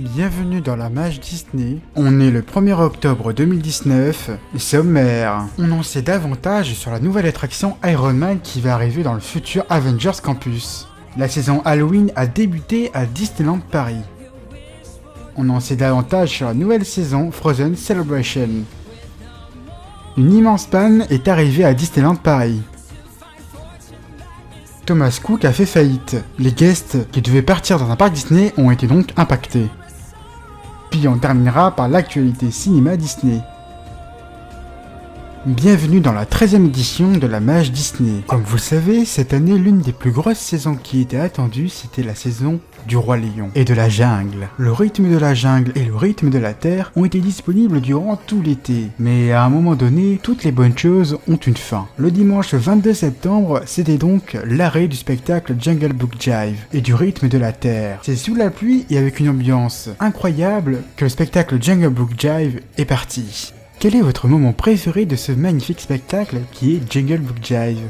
Bienvenue dans la Mage Disney. On est le 1er octobre 2019. Sommaire. On en sait davantage sur la nouvelle attraction Iron Man qui va arriver dans le futur Avengers Campus. La saison Halloween a débuté à Disneyland Paris. On en sait davantage sur la nouvelle saison Frozen Celebration. Une immense panne est arrivée à Disneyland Paris. Thomas Cook a fait faillite. Les guests qui devaient partir dans un parc Disney ont été donc impactés. Puis on terminera par l'actualité cinéma Disney. Bienvenue dans la 13e édition de la Mage Disney. Comme vous le savez, cette année, l'une des plus grosses saisons qui était attendue, c'était la saison du Roi Lion et de la jungle. Le rythme de la jungle et le rythme de la terre ont été disponibles durant tout l'été. Mais à un moment donné, toutes les bonnes choses ont une fin. Le dimanche 22 septembre, c'était donc l'arrêt du spectacle Jungle Book Jive et du rythme de la terre. C'est sous la pluie et avec une ambiance incroyable que le spectacle Jungle Book Jive est parti. Quel est votre moment préféré de ce magnifique spectacle qui est Jungle Book Jive ?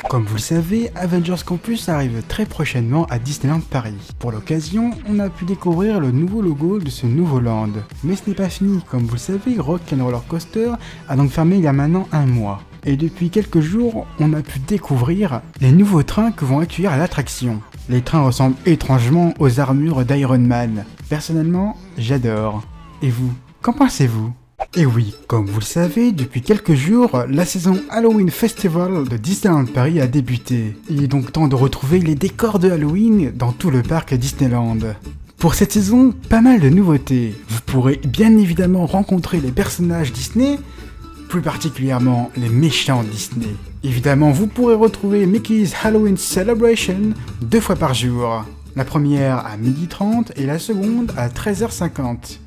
Comme vous le savez, Avengers Campus arrive très prochainement à Disneyland Paris. Pour l'occasion, on a pu découvrir le nouveau logo de ce nouveau land. Mais ce n'est pas fini, comme vous le savez, Rock'n'Roller Coaster a donc fermé il y a maintenant un mois. Et depuis quelques jours, on a pu découvrir les nouveaux trains que vont accueillir l'attraction. Les trains ressemblent étrangement aux armures d'Iron Man. Personnellement, j'adore. Et vous, qu'en pensez-vous ? Et oui, comme vous le savez, depuis quelques jours, la saison Halloween Festival de Disneyland Paris a débuté. Il est donc temps de retrouver les décors de Halloween dans tout le parc Disneyland. Pour cette saison, pas mal de nouveautés. Vous pourrez bien évidemment rencontrer les personnages Disney, plus particulièrement les méchants Disney. Évidemment, vous pourrez retrouver Mickey's Halloween Celebration 2 fois par jour. La première à 12h30 et la seconde à 13h50.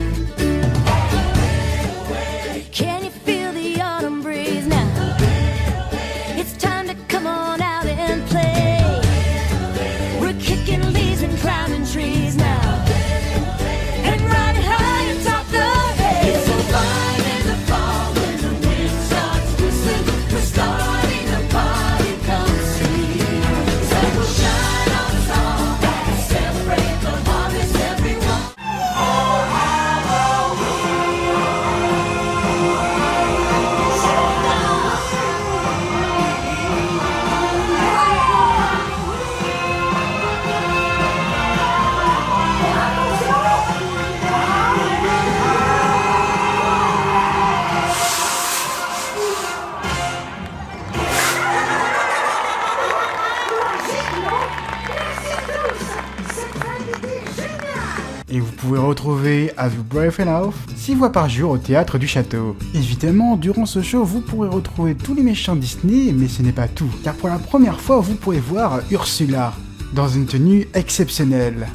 pourrez retrouver Have You Brave Enough 6 fois par jour au théâtre du château. Évidemment, durant ce show, vous pourrez retrouver tous les méchants Disney, mais ce n'est pas tout, car pour la première fois, vous pourrez voir Ursula, dans une tenue exceptionnelle.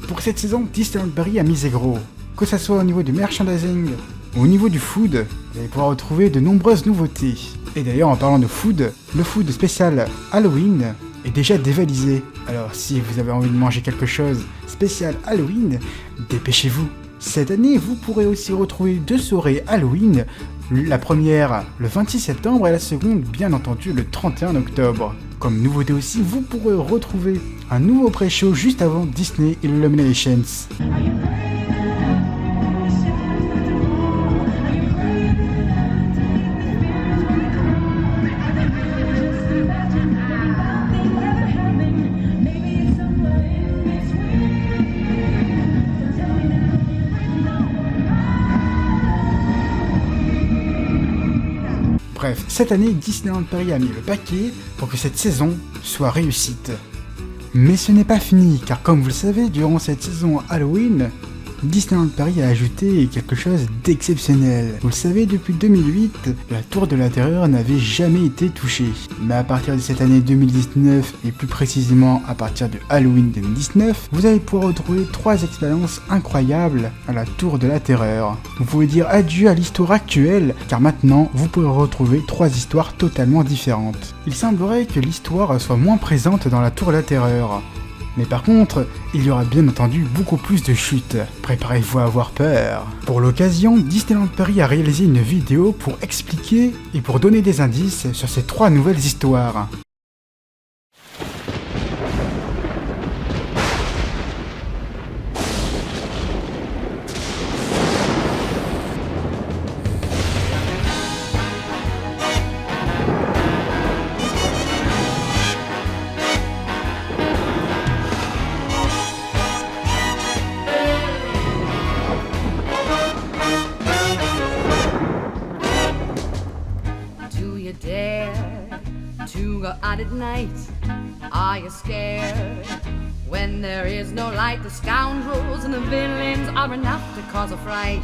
Pour cette saison, Disneyland Paris a misé gros. Que ce soit au niveau du merchandising ou au niveau du food, vous allez pouvoir retrouver de nombreuses nouveautés. Et d'ailleurs, en parlant de food, le food spécial Halloween est déjà dévalisé. Alors si vous avez envie de manger quelque chose spécial Halloween, dépêchez-vous. Cette année, vous pourrez aussi retrouver 2 soirées Halloween, la première le 26 septembre et la seconde, bien entendu, le 31 octobre. Comme nouveauté aussi, vous pourrez retrouver un nouveau pré-show juste avant Disney Illuminations. Bref, cette année, Disneyland Paris a mis le paquet pour que cette saison soit réussite. Mais ce n'est pas fini, car comme vous le savez, durant cette saison Halloween, Disneyland Paris a ajouté quelque chose d'exceptionnel. Vous le savez, depuis 2008, la Tour de la Terreur n'avait jamais été touchée. Mais à partir de cette année 2019, et plus précisément à partir de Halloween 2019, vous allez pouvoir retrouver 3 expériences incroyables à la Tour de la Terreur. Vous pouvez dire adieu à l'histoire actuelle, car maintenant, vous pourrez retrouver 3 histoires totalement différentes. Il semblerait que l'histoire soit moins présente dans la Tour de la Terreur. Mais par contre, il y aura bien entendu beaucoup plus de chutes. Préparez-vous à avoir peur. Pour l'occasion, Disneyland Paris a réalisé une vidéo pour expliquer et pour donner des indices sur ces 3 nouvelles histoires. To go out at night, are you scared? When there is no light, the scoundrels and the villains are enough to cause a fright.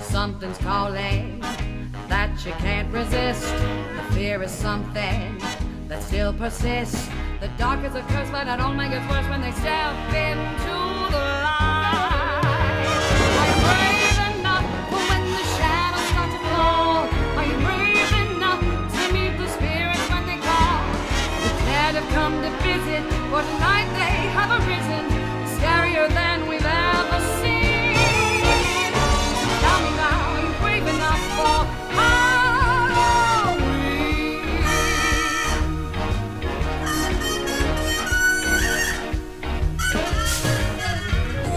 Something's calling that you can't resist. The fear is something that still persists. The dark is a curse, but it only gets worse when they step into the light. Are you brave enough for when the shadows start to fall? Are you brave enough to meet the spirits when they call? Declare to come to visit, for tonight they have arisen, scarier than we've ever seen. Tell me now, are you brave enough for Halloween?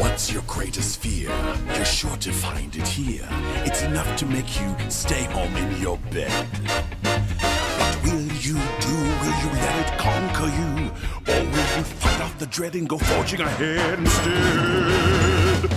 What's your greatest fear? You're sure to find it here. It's enough to make you stay home in your bed. What will you do? Will you let it conquer you? Or will you fight off the dread and go forging ahead instead?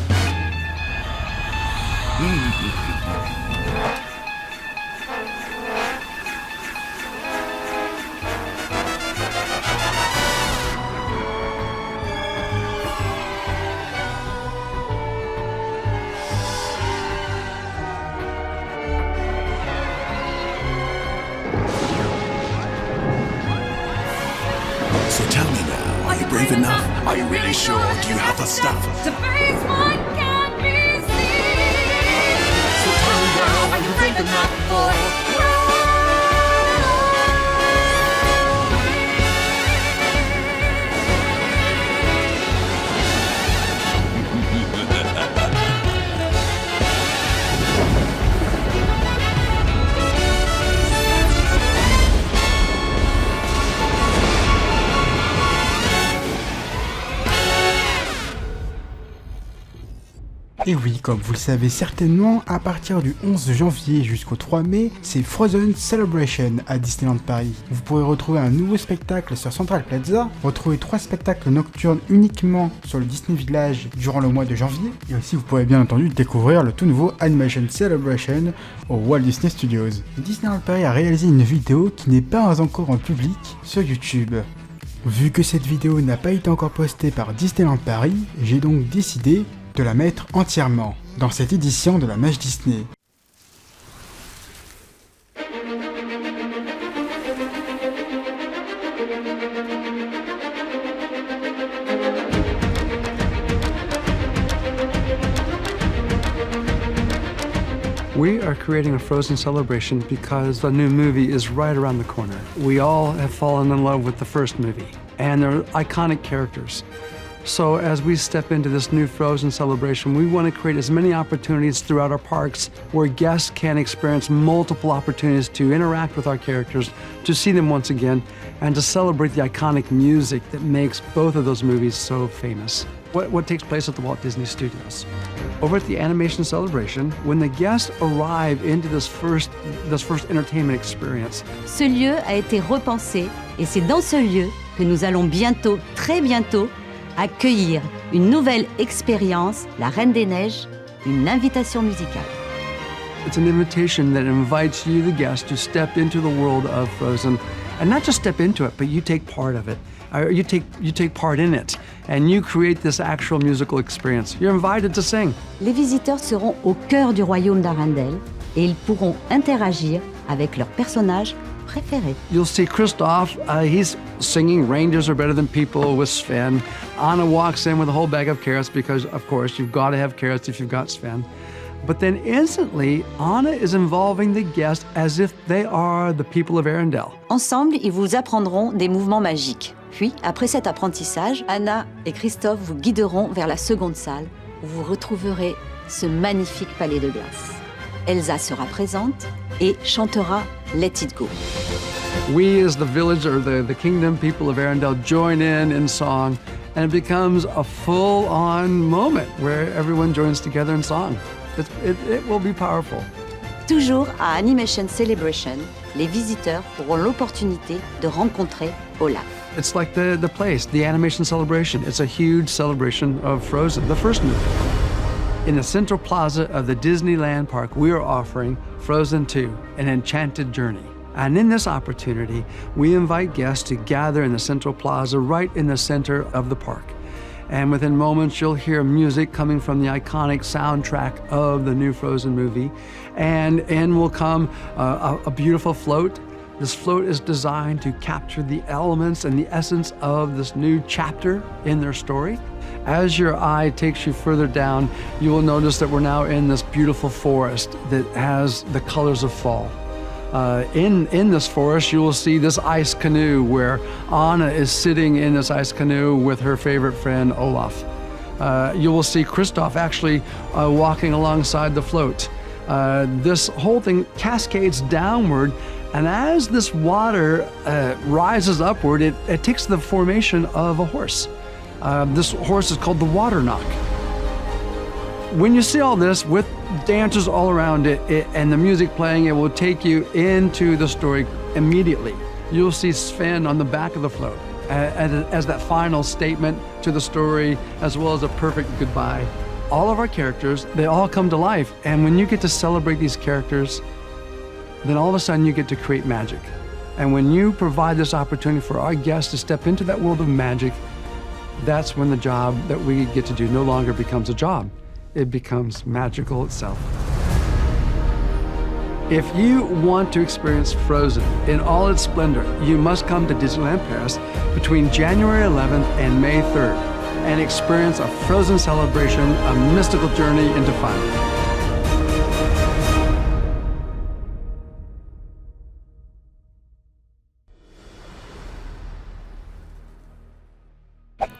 So tell me now, are you brave enough? Are you really sure? Do you have the stuff? To face what can't be seen. So tell me now, Are you brave enough for Halloween? Et oui, comme vous le savez certainement, à partir du 11 janvier jusqu'au 3 mai, c'est Frozen Celebration à Disneyland Paris. Vous pourrez retrouver un nouveau spectacle sur Central Plaza, retrouver 3 spectacles nocturnes uniquement sur le Disney Village durant le mois de janvier, et aussi vous pourrez bien entendu découvrir le tout nouveau Animation Celebration au Walt Disney Studios. Disneyland Paris a réalisé une vidéo qui n'est pas encore en public sur YouTube. Vu que cette vidéo n'a pas été encore postée par Disneyland Paris, j'ai donc décidé de la mettre entièrement dans cette édition de la Mèche Disney. We are creating a Frozen celebration because the new movie is right around the corner. We all have fallen in love with the first movie, and they're iconic characters. So as we step into this new Frozen celebration, we want to create as many opportunities throughout our parks where guests can experience multiple opportunities to interact with our characters, to see them once again, and to celebrate the iconic music that makes both of those movies so famous. What takes place at the Walt Disney Studios. Over at the Animation Celebration, when the guests arrive into this first entertainment experience, ce lieu a été repensé et c'est dans ce lieu que nous allons bientôt, très bientôt, accueillir une nouvelle expérience, la Reine des Neiges, une invitation musicale. It's an invitation that invites you, the guest, to step into the world of Frozen, and not just step into it, but you take part of it. You take part in it, and you create this actual musical experience. You're invited to sing. Les visiteurs seront au cœur du royaume d'Arendelle et ils pourront interagir avec leurs personnages préférés. You'll see Kristoff, he's singing Reindeers Are Better Than People with Sven. Anna walks in with a whole bag of carrots because, of course, you've got to have carrots if you've got Sven. But then instantly, Anna is involving the guests as if they are the people of Arendelle. Ensemble, ils vous apprendront des mouvements magiques. Puis, après cet apprentissage, Anna et Christophe vous guideront vers la seconde salle où vous retrouverez ce magnifique palais de glace. Elsa sera présente et chantera Let It Go. We as the village or the kingdom people of Arendelle join in song, and it becomes a full-on moment where everyone joins together in song. It will be powerful. Toujours à Animation Celebration, les visiteurs auront l'opportunité de rencontrer Olaf. It's like the place, the Animation Celebration. It's a huge celebration of Frozen, the first movie. In the central plaza of the Disneyland park, we are offering Frozen 2, an enchanted journey. And in this opportunity, we invite guests to gather in the central plaza right in the center of the park. And within moments, you'll hear music coming from the iconic soundtrack of the new Frozen movie. And in will come a beautiful float. This float is designed to capture the elements and the essence of this new chapter in their story. As your eye takes you further down, you will notice that we're now in this beautiful forest that has the colors of fall. In this forest, you will see this ice canoe where Anna is sitting in this ice canoe with her favorite friend, Olaf. You will see Kristoff actually walking alongside the float. This whole thing cascades downward, and as this water rises upward, it takes the formation of a horse. This horse is called the Water Knock. When you see all this with dancers all around it and the music playing, it will take you into the story immediately. You'll see Sven on the back of the float as that final statement to the story, as well as a perfect goodbye. All of our characters, they all come to life. And when you get to celebrate these characters, then all of a sudden you get to create magic. And when you provide this opportunity for our guests to step into that world of magic, that's when the job that we get to do no longer becomes a job. It becomes magical itself. If you want to experience Frozen in all its splendor, you must come to Disneyland Paris between January 11th and May 3rd and experience a Frozen celebration, a mystical journey into fun.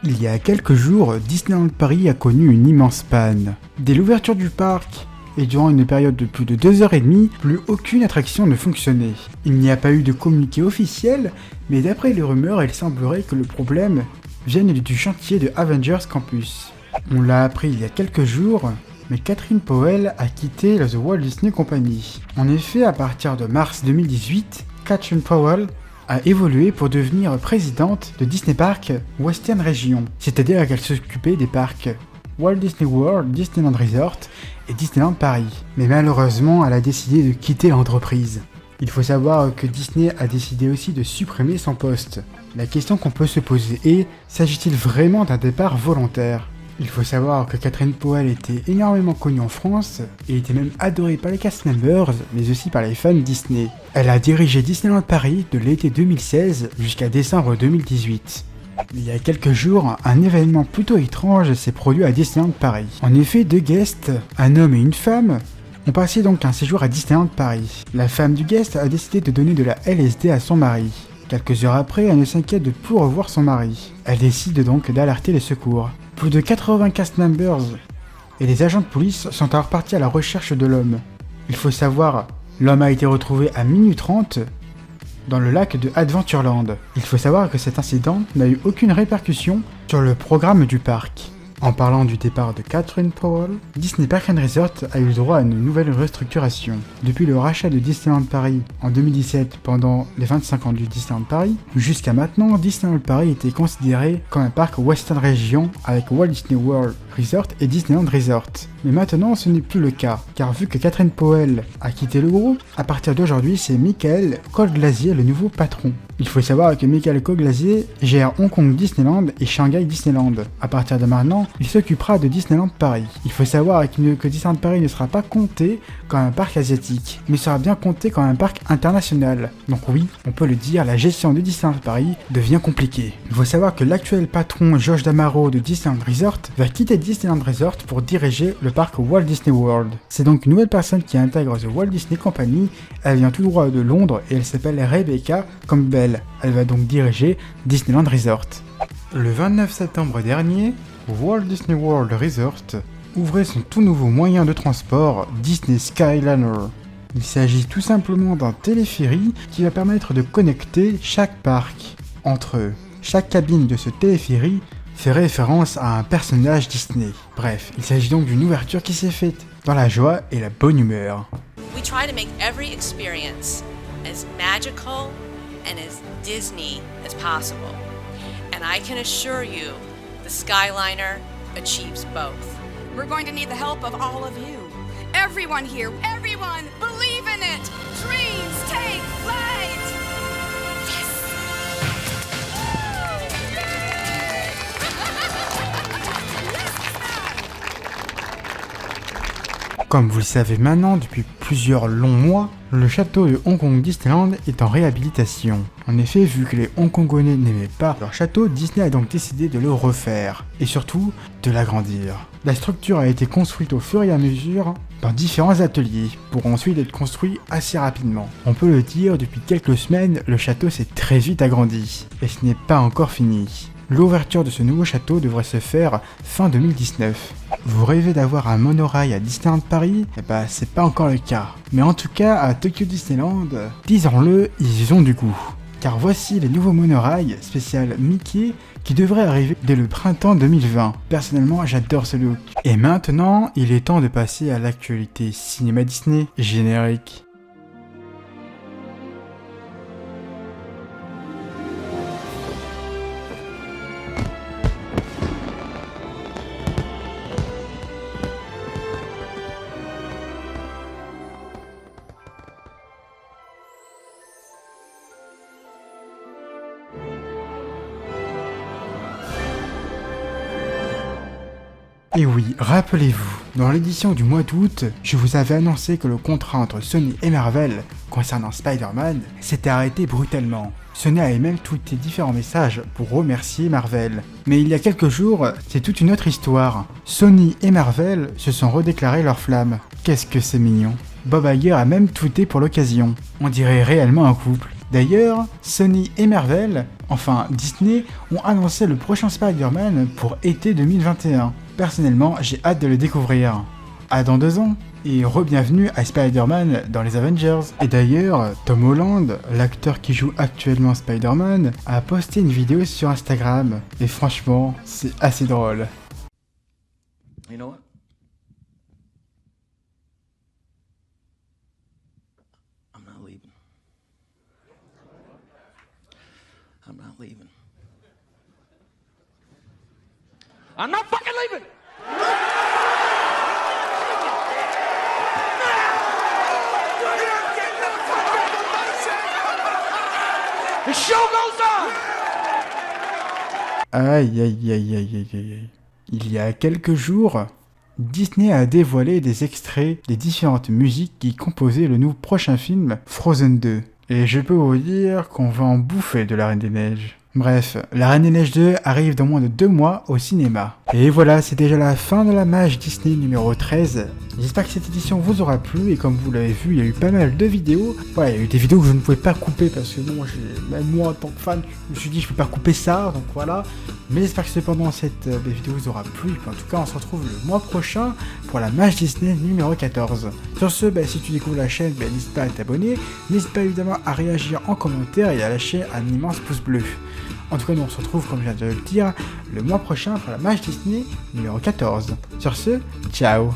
Il y a quelques jours, Disneyland Paris a connu une immense panne. Dès l'ouverture du parc, et durant une période de plus de 2h30, plus aucune attraction ne fonctionnait. Il n'y a pas eu de communiqué officiel, mais d'après les rumeurs, il semblerait que le problème vienne du chantier de Avengers Campus. On l'a appris il y a quelques jours, mais Catherine Powell a quitté The Walt Disney Company. En effet, à partir de mars 2018, Catherine Powell a évolué pour devenir présidente de Disney Parks Western Region, c'est-à-dire qu'elle s'occupait des parcs Walt Disney World, Disneyland Resort et Disneyland Paris. Mais malheureusement, elle a décidé de quitter l'entreprise. Il faut savoir que Disney a décidé aussi de supprimer son poste. La question qu'on peut se poser est, s'agit-il vraiment d'un départ volontaire ? Il faut savoir que Catherine Powell était énormément connue en France et était même adorée par les cast members, mais aussi par les fans Disney. Elle a dirigé Disneyland Paris de l'été 2016 jusqu'à décembre 2018. Il y a quelques jours, un événement plutôt étrange s'est produit à Disneyland Paris. En effet, deux guests, un homme et une femme, ont passé donc un séjour à Disneyland Paris. La femme du guest a décidé de donner de la LSD à son mari. Quelques heures après, elle ne s'inquiète de plus revoir son mari. Elle décide donc d'alerter les secours. Plus de 80 cast members et les agents de police sont alors partis à la recherche de l'homme. Il faut savoir, l'homme a été retrouvé à minuit 30 dans le lac de Adventureland. Il faut savoir que cet incident n'a eu aucune répercussion sur le programme du parc. En parlant du départ de Catherine Powell, Disney Parks and Resort a eu le droit à une nouvelle restructuration. Depuis le rachat de Disneyland Paris en 2017 pendant les 25 ans du Disneyland Paris, jusqu'à maintenant, Disneyland Paris était considéré comme un parc Western Region avec Walt Disney World Resort et Disneyland Resort. Mais maintenant, ce n'est plus le cas, car vu que Catherine Powell a quitté le groupe, à partir d'aujourd'hui, c'est Michael Colglazier le nouveau patron. Il faut savoir que Michael Colglazier gère Hong Kong Disneyland et Shanghai Disneyland. À partir de maintenant, il s'occupera de Disneyland Paris. Il faut savoir que Disneyland Paris ne sera pas compté comme un parc asiatique, mais sera bien compté comme un parc international. Donc oui, on peut le dire, la gestion de Disneyland Paris devient compliquée. Il faut savoir que l'actuel patron Josh D'Amaro de Disneyland Resort va quitter Disneyland Resort pour diriger le parc Walt Disney World. C'est donc une nouvelle personne qui intègre The Walt Disney Company. Elle vient tout droit de Londres et elle s'appelle Rebecca Campbell. Elle va donc diriger Disneyland Resort. Le 29 septembre dernier, Walt Disney World Resort ouvrait son tout nouveau moyen de transport, Disney Skyliner. Il s'agit tout simplement d'un téléphérique qui va permettre de connecter chaque parc entre eux. Chaque cabine de ce téléphérique fait référence à un personnage Disney. Bref, il s'agit donc d'une ouverture qui s'est faite dans la joie et la bonne humeur. We try to make every experience as magical and as Disney as possible. And I can assure you, the Skyliner achieves both. We're going to need the help of all of you. Everyone here, everyone, believe in it! Dreams take flight! Comme vous le savez maintenant, depuis plusieurs longs mois, le château de Hong Kong Disneyland est en réhabilitation. En effet, vu que les Hongkongais n'aimaient pas leur château, Disney a donc décidé de le refaire, et surtout, de l'agrandir. La structure a été construite au fur et à mesure dans différents ateliers, pour ensuite être construit assez rapidement. On peut le dire, depuis quelques semaines, le château s'est très vite agrandi, et ce n'est pas encore fini. L'ouverture de ce nouveau château devrait se faire fin 2019. Vous rêvez d'avoir un monorail à Disneyland Paris ? Eh bah c'est pas encore le cas. Mais en tout cas à Tokyo Disneyland, disons-le, ils ont du goût. Car voici les nouveaux monorails spécial Mickey qui devraient arriver dès le printemps 2020. Personnellement j'adore ce look. Et maintenant, il est temps de passer à l'actualité cinéma Disney générique. Et oui, rappelez-vous, dans l'édition du mois d'août, je vous avais annoncé que le contrat entre Sony et Marvel concernant Spider-Man s'était arrêté brutalement. Sony avait même tweeté différents messages pour remercier Marvel. Mais il y a quelques jours, c'est toute une autre histoire. Sony et Marvel se sont redéclarés leur flamme. Qu'est-ce que c'est mignon. Bob Iger a même tweeté pour l'occasion. On dirait réellement un couple. D'ailleurs, Sony et Marvel, enfin Disney, ont annoncé le prochain Spider-Man pour été 2021. Personnellement, j'ai hâte de le découvrir. À dans 2 ans. Et re-bienvenue à Spider-Man dans les Avengers. Et d'ailleurs, Tom Holland, l'acteur qui joue actuellement Spider-Man, a posté une vidéo sur Instagram. Et franchement, c'est assez drôle. You know what? I'm not fucking leaving! The show goes on! Aïe aïe aïe aïe aïe aïe. Il y a quelques jours, Disney a dévoilé des extraits des différentes musiques qui composaient le nouveau prochain film Frozen 2. Et je peux vous dire qu'on va en bouffer de la Reine des Neiges. Bref, la Reine des Neiges 2 arrive dans moins de 2 mois au cinéma. Et voilà, c'est déjà la fin de la Mage Disney numéro 13. J'espère que cette édition vous aura plu et comme vous l'avez vu, il y a eu pas mal de vidéos. Ouais, il y a eu des vidéos que je ne pouvais pas couper parce que bon, même moi en tant que fan, je me suis dit je peux pas couper ça, donc voilà. Mais j'espère que cependant cette vidéo vous aura plu. Et puis en tout cas, on se retrouve le mois prochain pour la Mage Disney numéro 14. Sur ce, si tu découvres la chaîne, n'hésite pas à t'abonner. N'hésite pas évidemment à réagir en commentaire et à lâcher un immense pouce bleu. En tout cas, nous on se retrouve, comme je viens de le dire, le mois prochain pour la Mage Disney numéro 14. Sur ce, ciao!